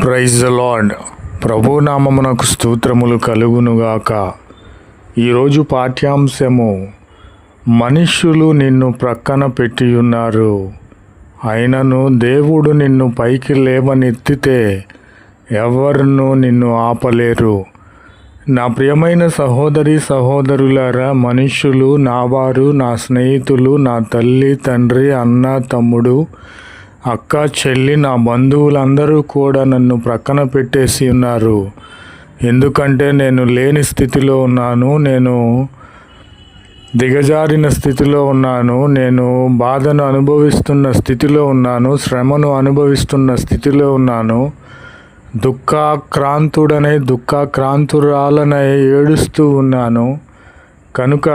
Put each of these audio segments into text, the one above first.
Praise the lord. ప్రభునామమునకు స్తోత్రములు కలుగునుగాక. ఈరోజు పాఠ్యాంశము, మనుష్యులు నిన్ను ప్రక్కన పెట్టియున్నారు, అయినను దేవుడు నిన్ను పైకి లేవనెత్తితే ఎవరునూ నిన్ను ఆపలేరు. నా ప్రియమైన సహోదరి సహోదరులారా, మనుష్యులు, నావారు, నా స్నేహితులు, నా తల్లి తండ్రి, అన్న తమ్ముడు, అక్క చెల్లి, నా బంధువులందరూ కూడా నన్ను ప్రక్కన పెట్టేసి ఉన్నారు. ఎందుకంటే నేను లేని స్థితిలో ఉన్నాను, నేను దిగజారిన స్థితిలో ఉన్నాను, నేను బాధను అనుభవిస్తున్న స్థితిలో ఉన్నాను, శ్రమను అనుభవిస్తున్న స్థితిలో ఉన్నాను, దుఃఖాక్రాంతురాలనై ఏడుస్తూ ఉన్నాను. కనుక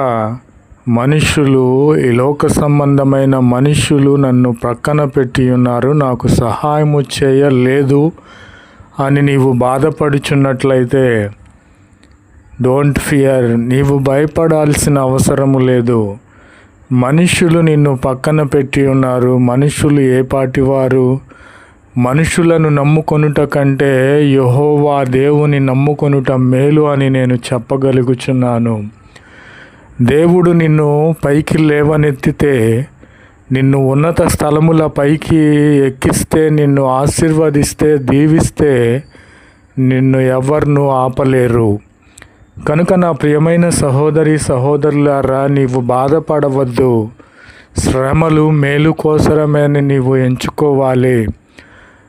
మనుష్యులు, ఈ లోక సంబంధమైన మనుష్యులు నన్ను ప్రక్కన పెట్టి ఉన్నారు, నాకు సహాయము చేయలేదు అని నీవు బాధపడుచున్నట్లయితే డోంట్ ఫియర్, నీవు భయపడాల్సిన అవసరము లేదు. మనుష్యులు నిన్ను పక్కన పెట్టి ఉన్నారు. మనుష్యులు ఏ పాటివారు? మనుషులను నమ్ముకొనుట కంటే యెహోవా దేవుని నమ్ముకొనుట మేలు అని నేను చెప్పగలుగుచున్నాను. దేవుడు నిన్ను పైకి లేవనెత్తితే, నిన్ను ఉన్నత స్థలముల పైకి ఎక్కిస్తే, నిన్ను ఆశీర్వదిస్తే, దీవిస్తే నిన్ను ఎవరినూ ఆపలేరు. కనుక నా ప్రియమైన సహోదరి సహోదరులారా, నీవు బాధపడవద్దు. శ్రమలు మేలు కోసరమని నీవు ఎంచుకోవాలి.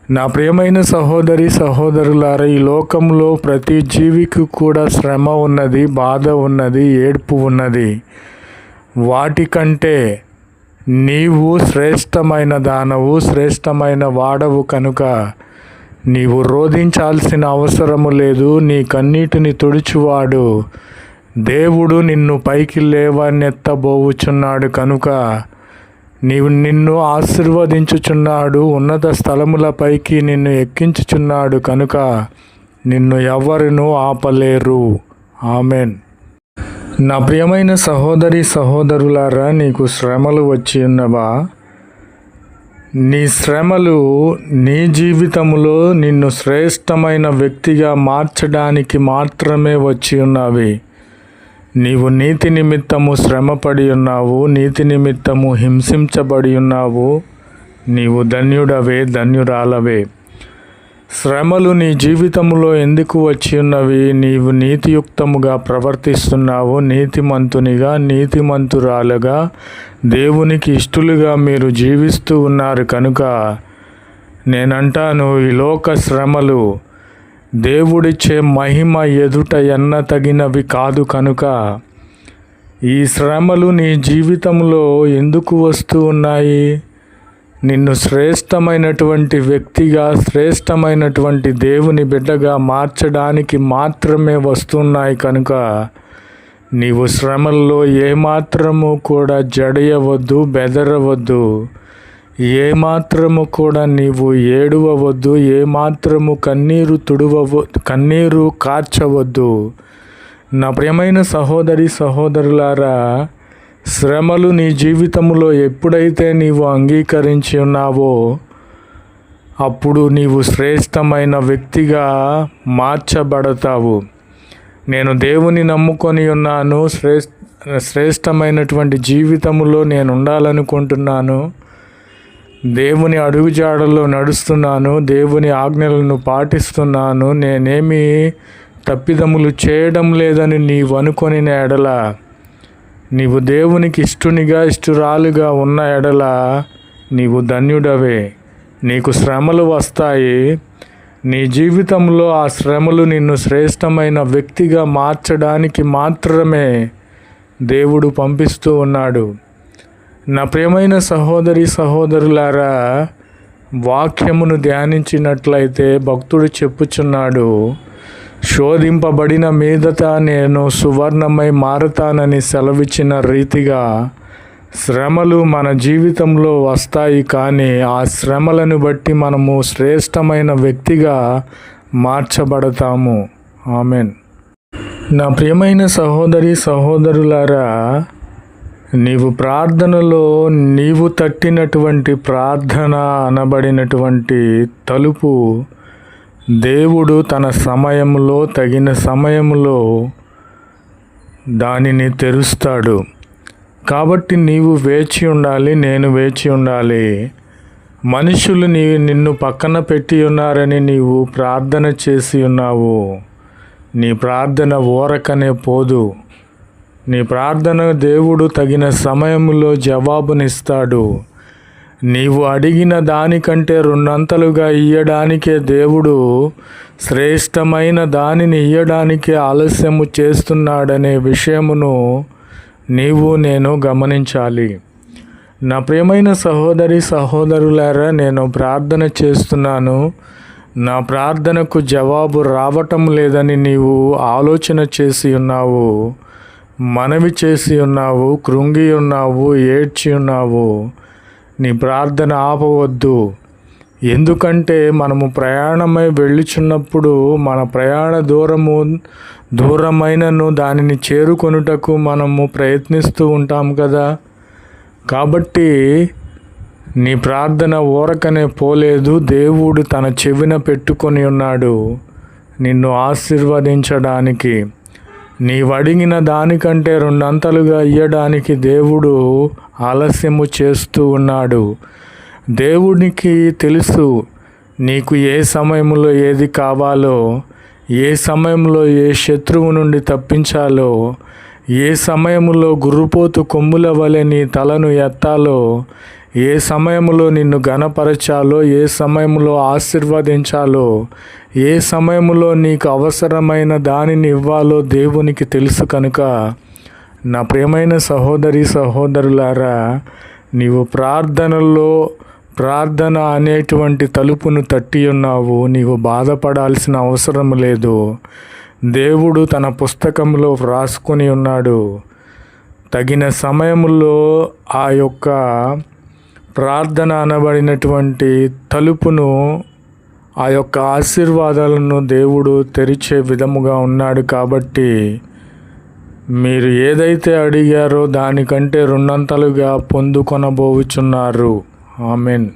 నా ప్రియమైన సహోదరి సహోదరులారా, ఈ లోకంలో ప్రతి జీవికి కూడా శ్రమ ఉన్నది, బాధ ఉన్నది, ఏడ్పు ఉన్నది. వాటికంటే నీవు శ్రేష్టమైన దానవు, శ్రేష్టమైన వాడవు. కనుక నీవు రోధించాల్సిన అవసరము లేదు. నీ కన్నీటిని తుడుచువాడు దేవుడు నిన్ను పైకి లేవనెత్తబోవుచున్నాడు. కనుక నిన్ను ఆశీర్వదించుచున్నాడు, ఉన్నత స్థలములపైకి నిన్ను ఎక్కించుచున్నాడు. కనుక నిన్ను ఎవరునూ ఆపలేరు. ఆమెన్. నా ప్రియమైన సహోదరి సహోదరులారా, నీకు శ్రమలు వచ్చి ఉన్నవా? నీ శ్రమలు నీ జీవితంలో నిన్ను శ్రేష్టమైన వ్యక్తిగా మార్చడానికి మాత్రమే వచ్చి ఉన్నవి. నీవు నీతి నిమిత్తము శ్రమపడి ఉన్నావు, నీతి నిమిత్తము హింసించబడి ఉన్నావు. నీవు ధన్యుడవే, ధన్యురాలవే. శ్రమలు నీ జీవితంలో ఎందుకు వచ్చి ఉన్నవి? నీవు నీతియుక్తముగా ప్రవర్తిస్తున్నావు. నీతిమంతునిగా, నీతిమంతురాలుగా, దేవునికి ఇష్టలుగా మీరు జీవిస్తూ ఉన్నారు. కనుక నేనంటాను, ఈ లోక శ్రమలు దేవుడిచ్చే మహిమ ఎదుట ఎన్నతగినవి కాదు. కనుక ఈ శ్రమలు నీ జీవితంలో ఎందుకు వస్తూ ఉన్నాయి? నిన్ను శ్రేష్టమైనటువంటి వ్యక్తిగా, శ్రేష్టమైనటువంటి దేవుని బిడ్డగా మార్చడానికి మాత్రమే వస్తున్నాయి. కనుక నీవు శ్రమల్లో ఏమాత్రము కూడా జడియవద్దు, బెదరవద్దు. ఏమాత్రము కూడా నీవు ఏడవవద్దు, ఏమాత్రము కన్నీరు కార్చవద్దు. నా ప్రియమైన సహోదరి సహోదరులారా, శ్రమలు నీ జీవితంలో ఎప్పుడైతే నీవు అంగీకరించి ఉన్నావో అప్పుడు నీవు శ్రేష్టమైన వ్యక్తిగా మార్చబడతావు. నేను దేవుని నమ్ముకొని ఉన్నాను, శ్రేష్టమైనటువంటి జీవితంలో నేను ఉండాలనుకుంటున్నాను, దేవుని అడుగుజాడల్లో నడుస్తున్నాను, దేవుని ఆజ్ఞలను పాటిస్తున్నాను, నేనేమి తప్పిదములు చేయడం లేదని నీవు అనుకొని ఎడల, నీవు దేవునికి ఇష్టునిగా, ఇష్టురాలుగా ఉన్న ఎడల నీవు ధన్యుడవే. నీకు శ్రమలు వస్తాయి. నీ జీవితంలో ఆ శ్రమలు నిన్ను శ్రేష్టమైన వ్యక్తిగా మార్చడానికి మాత్రమే దేవుడు పంపిస్తూ ఉన్నాడు. నా ప్రియమైన సహోదరి సహోదరులారా, వాక్యమును ధ్యానించినట్లయితే భక్తుడు చెప్పుచున్నాడు, శోధింపబడిన మీదట నేను సువర్ణమై మారతానని సెలవిచ్చిన రీతిగా శ్రమలు మన జీవితంలో వస్తాయి. కానీ ఆ శ్రమలను బట్టి మనము శ్రేష్టమైన వ్యక్తిగా మార్చబడతాము. ఆమెన్. నా ప్రియమైన సహోదరి సహోదరులారా, నీవు ప్రార్థనలో నీవు తట్టినటువంటి ప్రార్థన అనబడినటువంటి తలుపు దేవుడు తన సమయంలో తగిన సమయంలో దానిని తెరుస్తాడు. కాబట్టి నీవు వేచి ఉండాలి, నేను వేచి ఉండాలి. మనుషులు నిన్ను పక్కన పెట్టి ఉన్నారని నీవు ప్రార్థన చేసి ఉన్నావు. నీ ప్రార్థన ఓరకనే పోదు. నీ ప్రార్థన దేవుడు తగిన సమయంలో జవాబునిస్తాడు. నీవు అడిగిన దానికంటే 2 అంతలుగా ఇయ్యడానికే దేవుడు శ్రేష్టమైన దానిని ఇయ్యడానికే ఆలస్యము చేస్తున్నాడనే విషయమును నీవు నేను గమనించాలి. నా ప్రియమైన సహోదరి సహోదరులారా, నేను ప్రార్థన చేస్తున్నాను, నా ప్రార్థనకు జవాబు రావటం లేదని నీవు ఆలోచన చేసి ఉన్నావు, మనవి చేసి ఉన్నావు, కృంగి ఉన్నావు, ఏడ్చి ఉన్నావు. నీ ప్రార్థన ఆపవద్దు. ఎందుకంటే మనము ప్రయాణమై వెళ్ళుచున్నప్పుడు మన ప్రయాణ దూరమైనను దానిని చేరుకొనుటకు మనము ప్రయత్నిస్తూ ఉంటాం కదా. కాబట్టి నీ ప్రార్థన ఊరకనే పోలేదు. దేవుడు తన చెవిన పెట్టుకొని ఉన్నాడు నిన్ను ఆశీర్వదించడానికి. నీవు అడిగిన దానికంటే 2 అంతలుగా ఇయ్యడానికి దేవుడు ఆలస్యము చేస్తూ ఉన్నాడు. దేవునికి తెలుసు నీకు ఏ సమయంలో ఏది కావాలో, ఏ సమయంలో ఏ శత్రువు నుండి తప్పించాలో, ఏ సమయంలో గుర్రుపోతు కొమ్ముల వలె నీ తలను ఎత్తాలో, ఏ సమయంలో నిన్ను ఘనపరచాలో, ఏ సమయంలో ఆశీర్వదించాలో, ఏ సమయంలో నీకు అవసరమైన దానిని ఇవ్వాలో దేవునికి తెలుసు. కనుక నా ప్రియమైన సహోదరి సహోదరులారా, నీవు ప్రార్థన అనేటువంటి తలుపును తట్టి ఉన్నావు. నీవు బాధపడాల్సిన అవసరం లేదు. దేవుడు తన పుస్తకంలో వ్రాసుకొని ఉన్నాడు. తగిన సమయంలో ఆ యొక్క ప్రార్థన అనబడినటువంటి తలుపును, ఆ యొక్క ఆశీర్వాదాలను దేవుడు తెరిచే విధముగా ఉన్నాడు. కాబట్టి మీరు ఏదైతే అడిగారో దానికంటే 2 అంతలుగా పొందుకొనబోచున్నారు. ఆమెన్.